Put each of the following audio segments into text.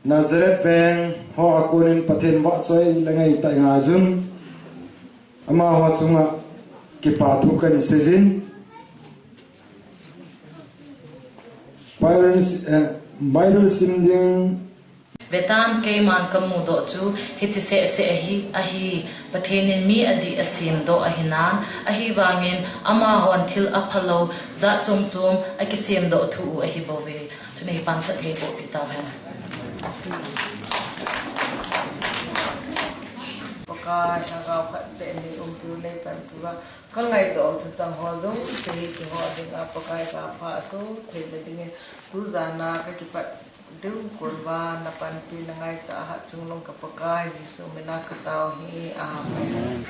Nazareth bang ho akunin pathen ba soi langai ta nga zum ama ho sunga ki pathu kan sejin Bible simding Vetan keiman kamu do chu hiti se ahi pathenin mi adi asim do ahinan ahi wangin ama hon thil aphalo za chum akisim do thu ahi bove tuni pansat he bo pitaw ha Pakai agak kat ni tu le pan tu kan ngai do tu tang ho do sini tu ho dengan pakai apa tu dengan tu dana ke kipat tu korban napan pi ngai ta ha chung long ka pakai Yesus mena ketau hi amen.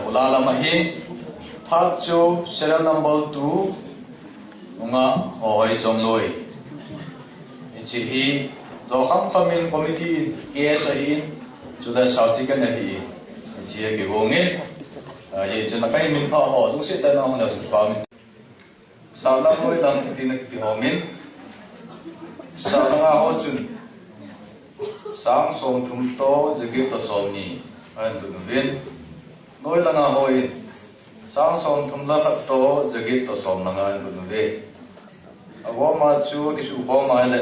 Ulala mahi thak chu serial number 2 unga hoi jomloi ichi hi zo kham khamin committee case in chu da sauti kan hi ichi ge wonge ye chu na kai min pha ho du se ta na hona su pa min sa la hoi lang ti na ti ho min sa la ho chun sang som thum to jigi to som ni an du vin noi langa hoi sang som thum la khat to jagi to som na ngan du de awo ma chu isu bo ma le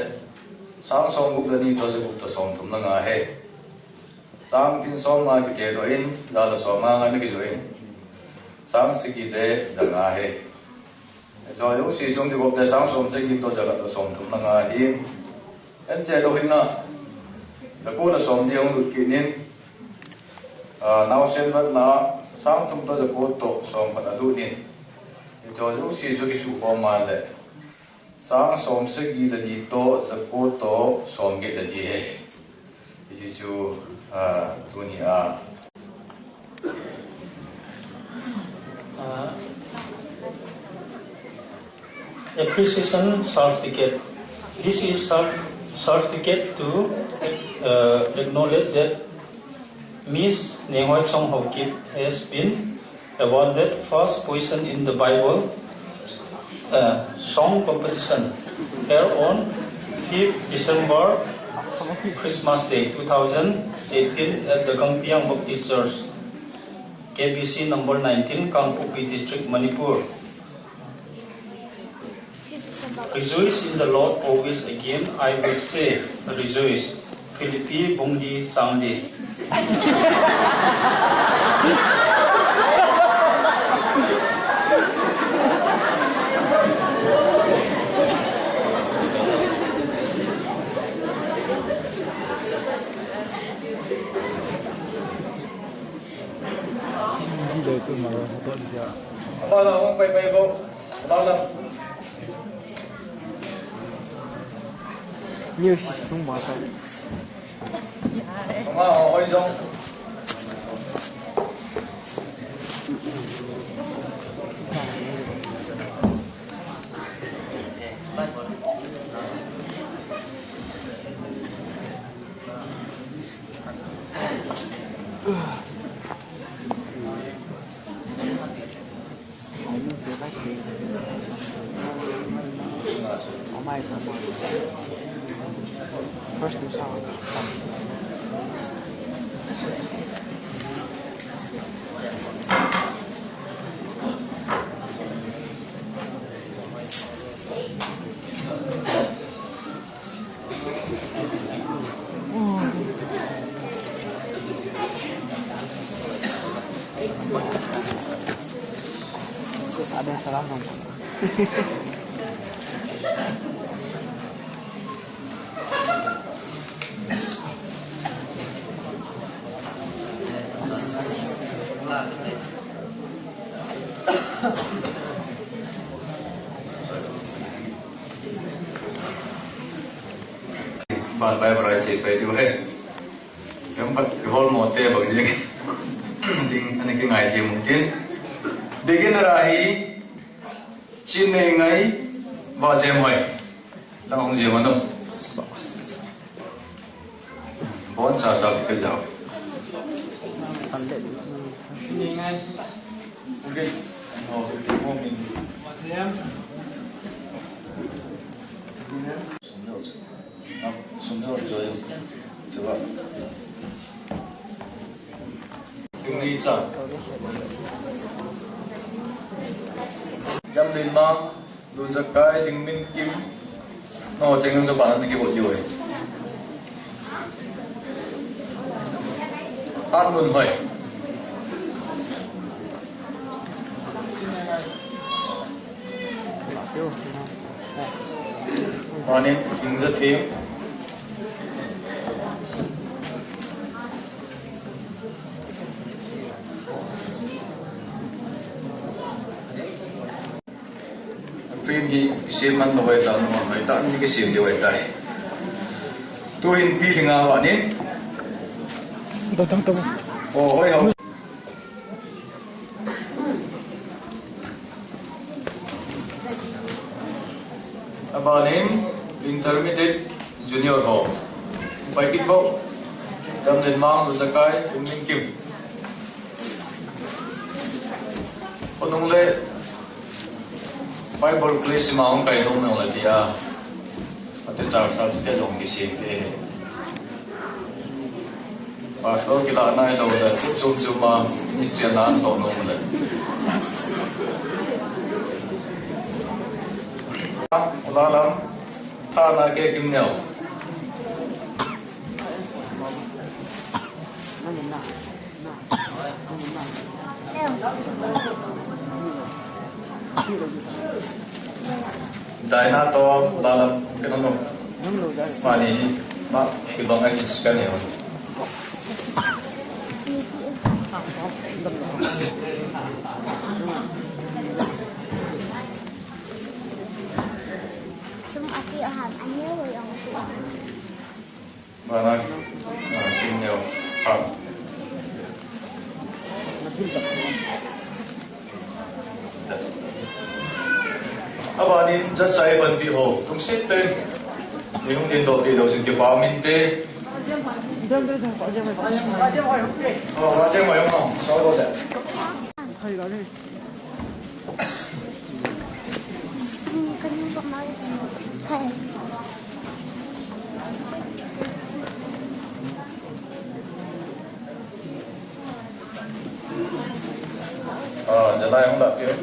sang som gu la ni to jagi to som thum na nga he sang tin som ma ki ke do in la la som ma nga ni ki zo in sang si ki de da nga he zo yu si jong di bo de sang som jagi to jaga to som thum na nga hi en che do hin na da ko la som di ong du ki nin now sen vật na sang thum to the ko to som pa du ni jo ju si ju ki su ko ma le sang som se gi da di to the ko to som ge da di he ji ju tu ni a appreciation certificate. This is certificate to acknowledge that Miss Nilhah has been awarded first position in the Bible song competition held on 5th December, Christmas Day 2018 at the Gangpijang Baptist Church, KBC number 19, Kangpui District, Manipur. Rejoice in the Lord always. Again I will say, rejoice. Philippi Bungdi Sangdi. Như không bỏ thôi. First and second. Ada yang salah dong. Bạn bay vào chỉ phải điều hết, nếu bắt cái vol một tê bằng gì, tiếng anh cái ngày thì một tiếng, begin ra hi, chín ngày vào xem hỏi, đang không gì mà đâu, bốn sao sao cái giáo, ok, họ cái môn mình, coba ini cak jam 5 lu zakai ding min kim no jangan coba nanti kita buat jual tan mun hoy Morning, things are here. Phim gì xem ăn rồi tao nó phải tao những cái xem điều vậy tại tôi hình phi thì ngào bạn ấy Tôi tăng. ôi không bạn ấy intermediate junior ho phải kích bộ đâm lên mang rồi cái cũng minh kim còn ông lê Bible class mà ông cái đông nào là gì à? Ở chợ sao chỉ cái đông cái gì thế? Pastor cái là này đâu là chụp mà ministry là anh đông nào đấy. Là lắm, thà là cái kim nhau. Dahil na to lalang kinano mani ma ibang ay iskan yun. Mana sinyo ha. Aba ni just sai ban bi ho tum sit te ni hung tin do ti do sin ke ba min te 我这没用啊，稍多点。จะได้ของแบบเยอะ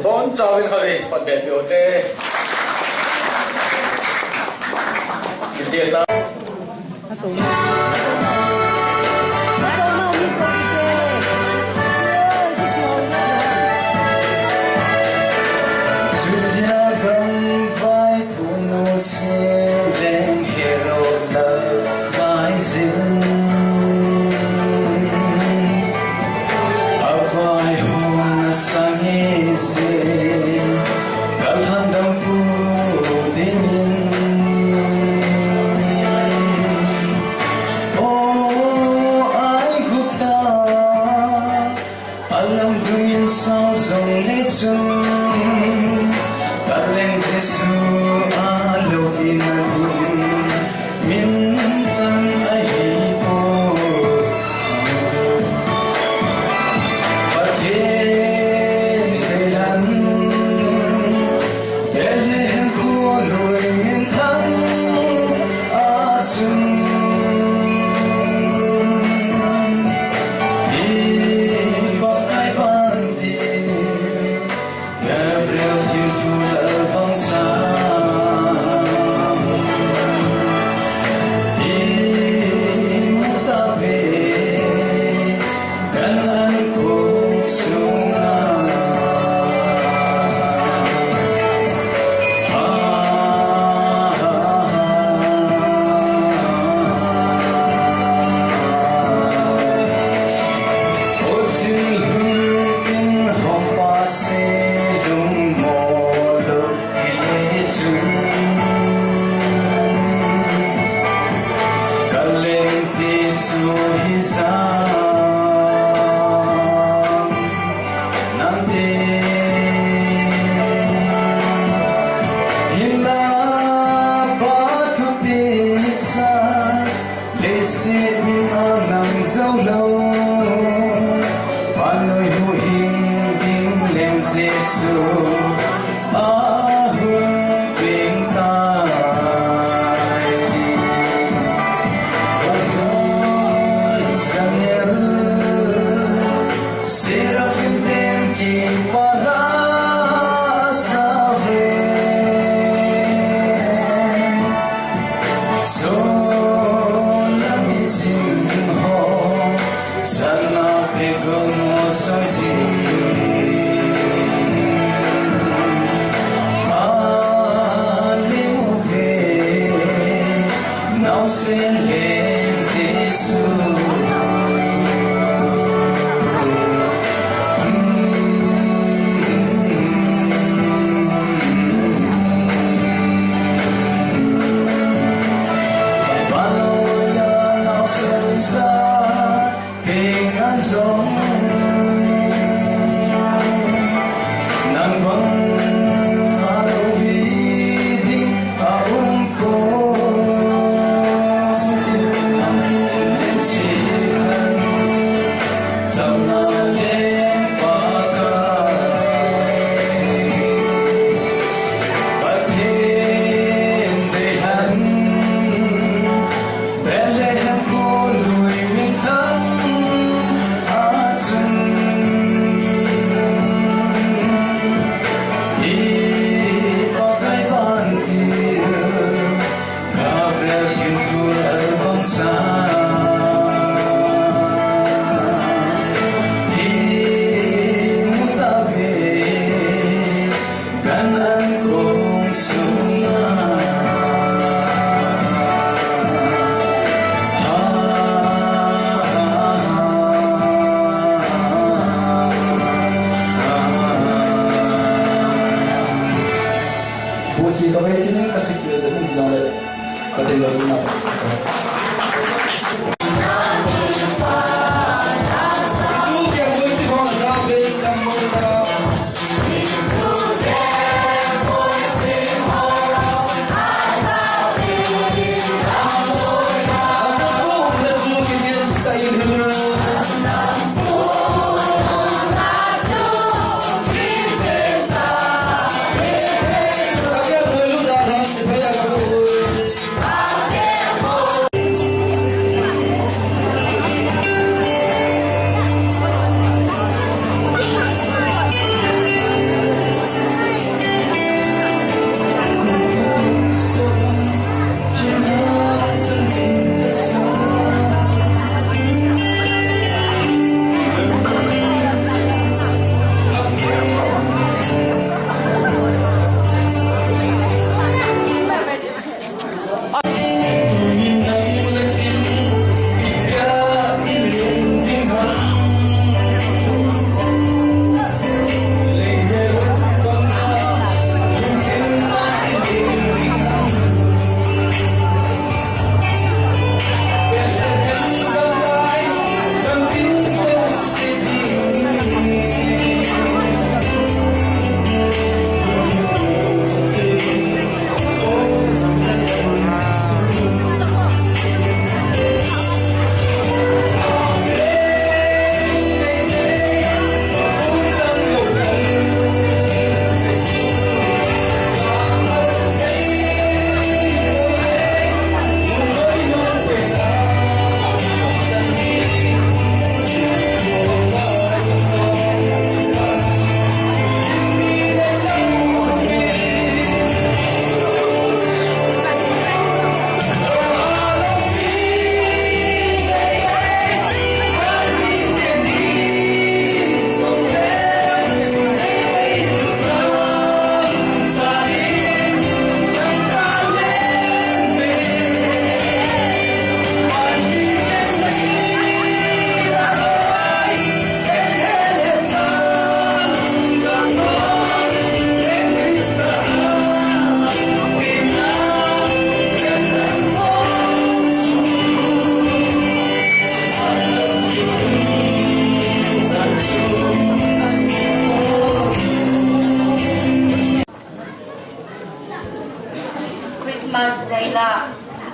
บอนจาวินเขาเลยปัดเบ็ดเดียวเต้กินเดียร์นะ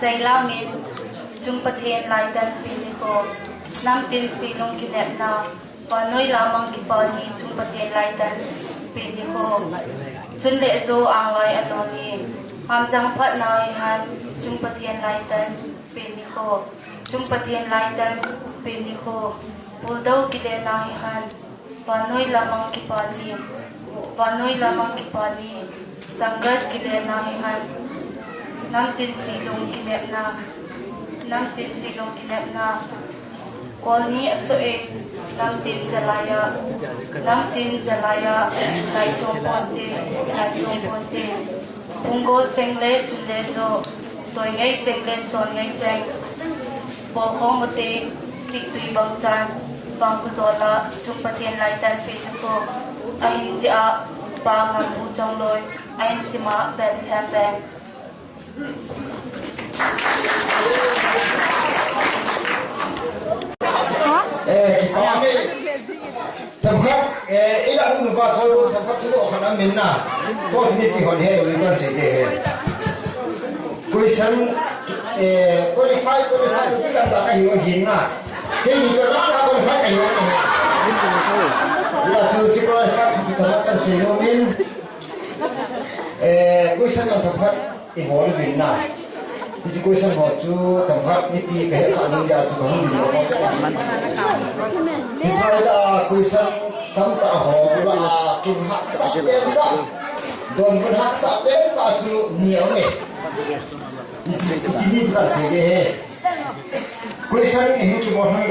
ใจเล่ามินจุงประเทศลายดันปีนิโกน้ำตินสีลงกินแอบนาปาน้อยลามังกิปานีจุงประเทศลายดันปีนิโกจุนเลโซอังไลอันนนีหามจังพัดนายฮันจุงประเทศลายดันปีนิโกจุงประเทศลายดันปีนิโกปูดาวกิเลนายฮันปาน้อยลามังกิปานีปาน้อยลามังกิปานีสังกัดกิเลนายฮันน้ำตินสีลงกินแอบนาน้ำตินสีลงกินแอบนาวันนี้สุเอน้ำตินจะลายน้ำตินจะลายไหลตรงบนเตไหลตรงบนเตอุงโกเจงเล่จุนเล่โซตัวไงเจงเล่ส่วนไงเจงบอกของมาเตติดตุยบางจานบางกุศลจุงประเทศลายจันเป็นโกไอ้ที่อาปางมันผู้จงลอยไอ้ที่มาแบบแทนแบงkami tempat ila dulu baca tempat itu orang minna kau ni pihon he ulikan sini kuisan qualify kita tak kaya hinna ini kalau tak qualify kaya ya tu kita kita akan sinomin kuisan tempat ihol minna Isi kuisan hoju tempat ini kayak saling dia tu bahu di bawah. Isi ada kuisan tempat hola kimhak sapen dah, don berhak sapen tak tu niau ni. Ini sudah segi. Kuisan ini kita boleh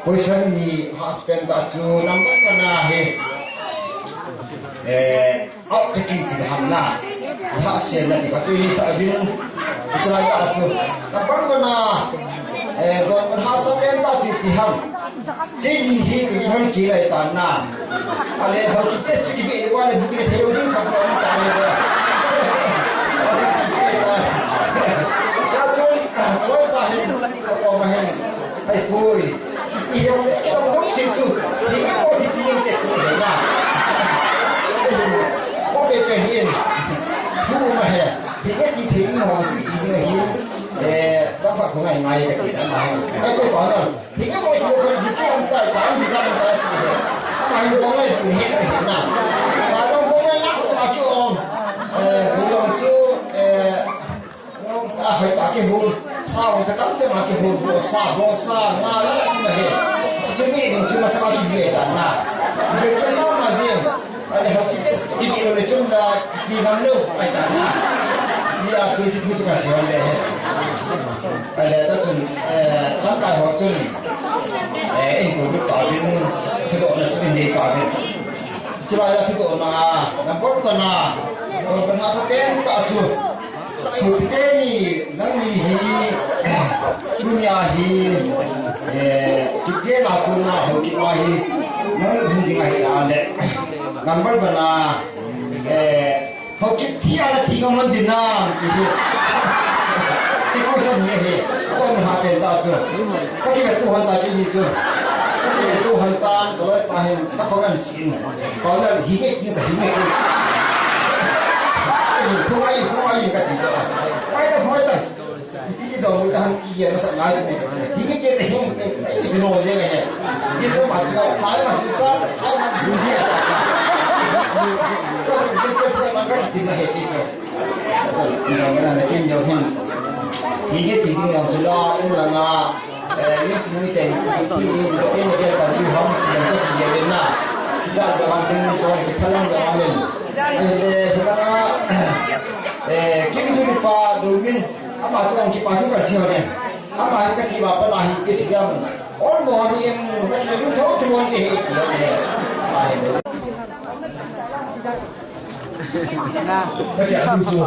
kuisan ni haspen tak tu nampak kena he. Taking di hamna, hasil nanti kalau ini sahaja, selain itu, kapan mana, don berhasil kita dipiham, jadi kita kira tanah, kalau hal kita sedikit awal bukan teori kapan cari dia. Kalau bahasa apa mahal, vui yêu trong lúc thì tu thì cái cô thì tiền tệ cũng thế nào có về về hiền thu mà hè thì cái gì thì nó gì người hiền để các bạn của ngày ngày cái gì đó mà cái tôi nói rồi thì cái mọi người thì cái ông tài quán thì ra người ta mà người có này thì hiền nào mà trong hôm nay nó là chú ông lòng chú phải把cái hồn sao cho các cái mà cái hồn bộ sa na là mà hệ chứ mình chúng mà sao đi về đàn na về cái nó mà gì anh học cái điều này chúng ta chỉ làm lâu phải đàn na đi à tôi cái gì này anh là tôi chúng lắm cái họ chúng anh cũng biết bảo biết cái độ là cái gì bảo biết chứ bây giờ cái độ mà làm tốt còn là còn là sao cái tạo chuột Suteni nani hi dunia hi kita nak guna kita hi nang hindi ngai ale number bana hokit tiada tiga mandina itu semua hi kau nak benda tu kau kita Tuhan tadi ni tu Tuhan tan kalau paham tak pangan sin kalau nak hingga kita hingga không ai cái gì đó phải đâu cái đầu người ta ăn kia nó sạch ngay này cái kia thì cái nồi như này cái số mà trái mà trái mà như thế cái gì mà hết rồi cái này cái nhiều hơn cái gì nhiều rồi lo là ngà những sự tiền cái cái còn như không là cái gì đến nào ra cái hoàn cảnh cho cái khả năng của mình kini lupa domin apa tu orang kipas tu kerja ni apa yang kecil apa lah itu siam orang mohon yang nak lebih tahu tu orang ni nah kerja tu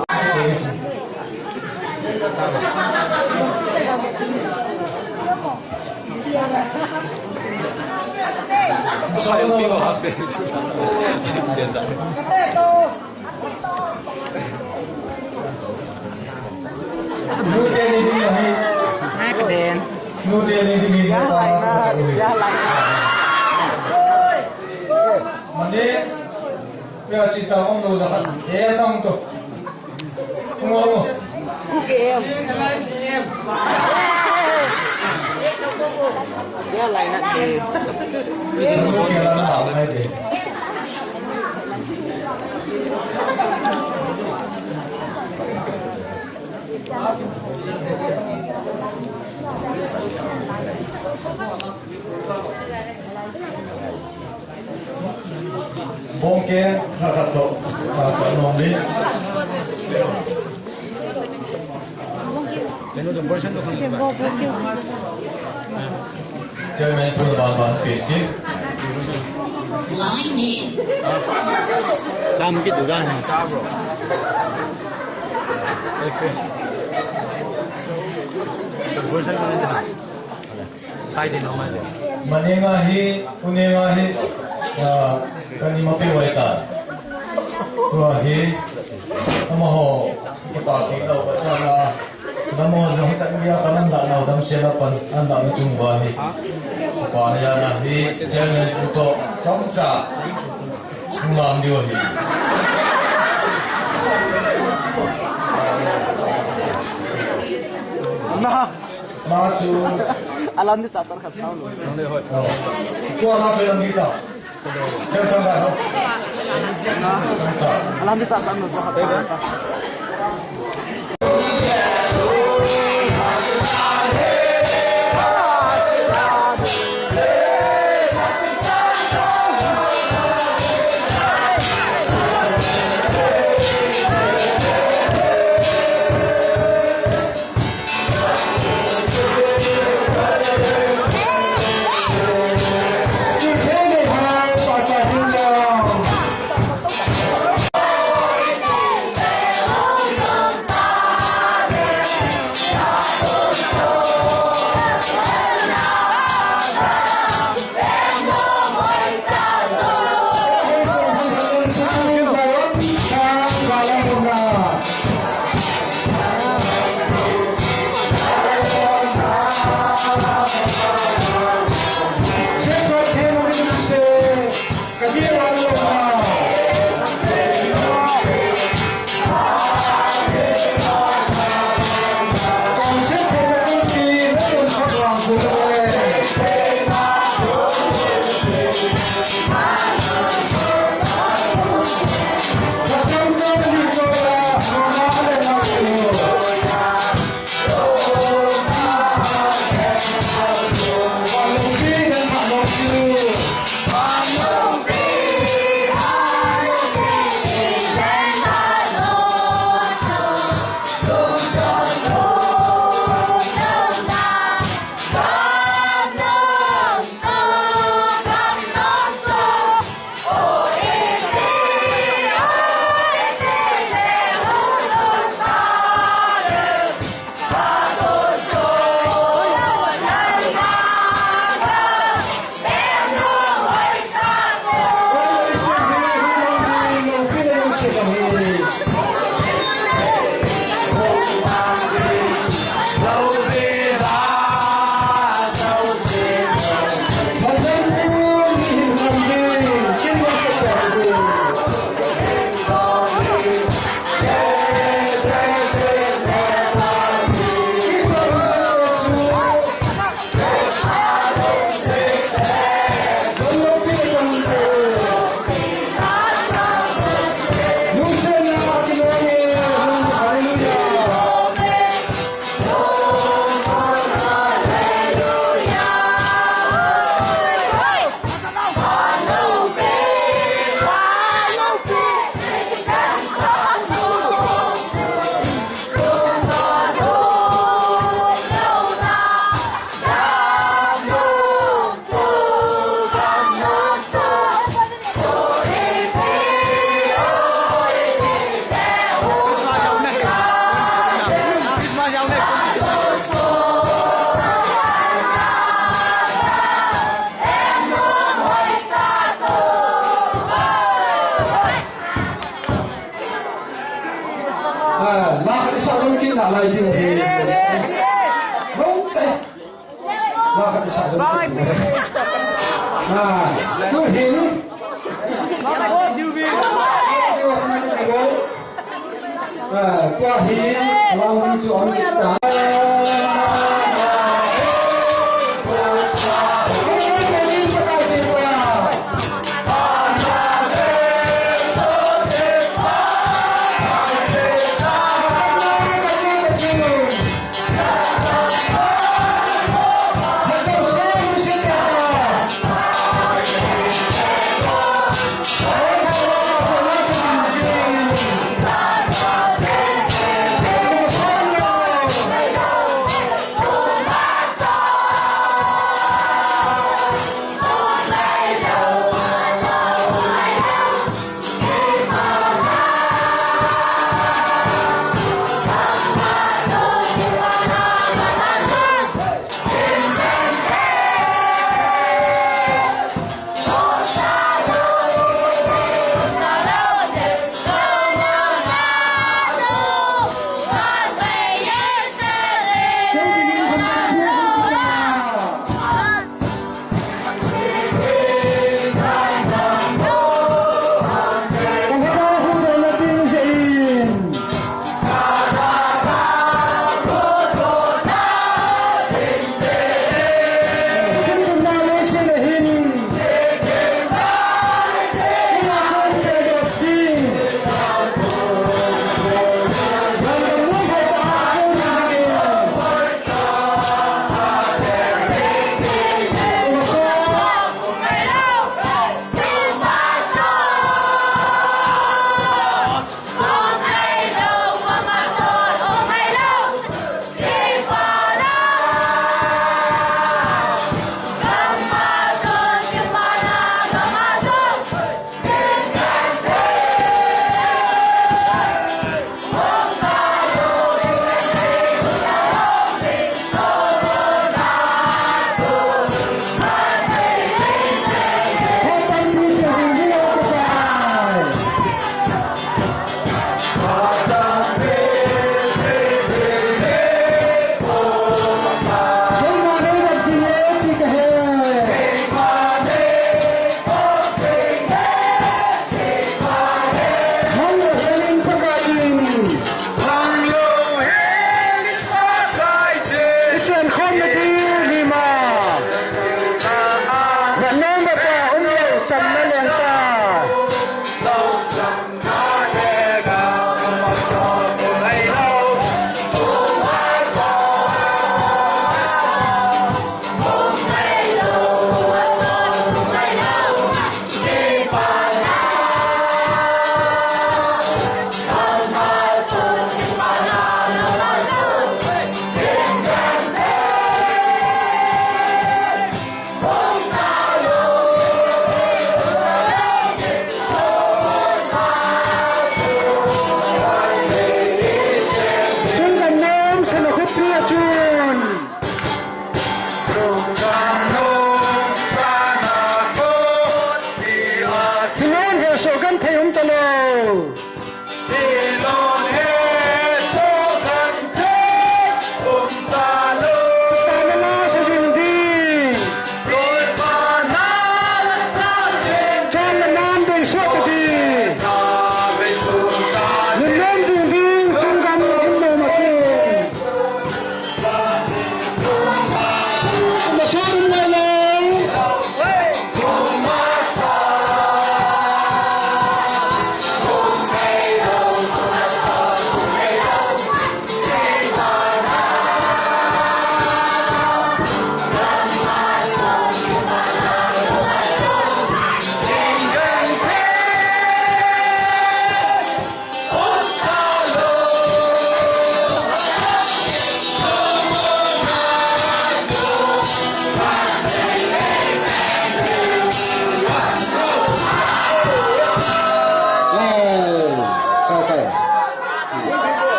saya pilih HP ini biasa Nutia ni ni cái đèn Nutia ni ni giá lạnh Mandi bây chỉ tao ông đồ là thế tao tu không ngon em giá lạnh nè không có gì là nó bảo này thì bông kia là thật độ và chọn nồng đi chơi mấy con bà biển chứ làm cái tủ ra này Manengahi, unengahi, kani mapi waita. Tuahi, amaho, kipaki tau kasana. Namo jong caknya kanan tak nau dam siapa anda mencumbahi. Pahaya nahi jangan untuk congca, ngam diuhi. nah Maju. alam ni tak terkata lu Kau apa yang kita? Siapa dah? alam ni tak tahu apa hai đi một thì không tay và cái sản phẩm tôi hiểu qua hi làm cho ông ta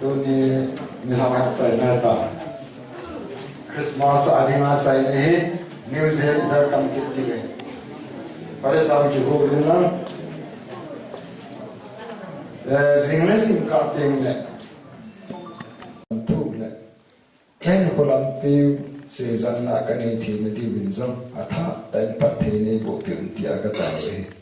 tôi ni học học sai na ta Christmas adinga sai này New Zealand đã cầm kịch đi về pada sao chỉ có bên lang English in cả tiếng lệ thu lệ Ken ko lam piu se zan na ka nei thi na di win zong atha tan pat the nei bo piun ti aga ta we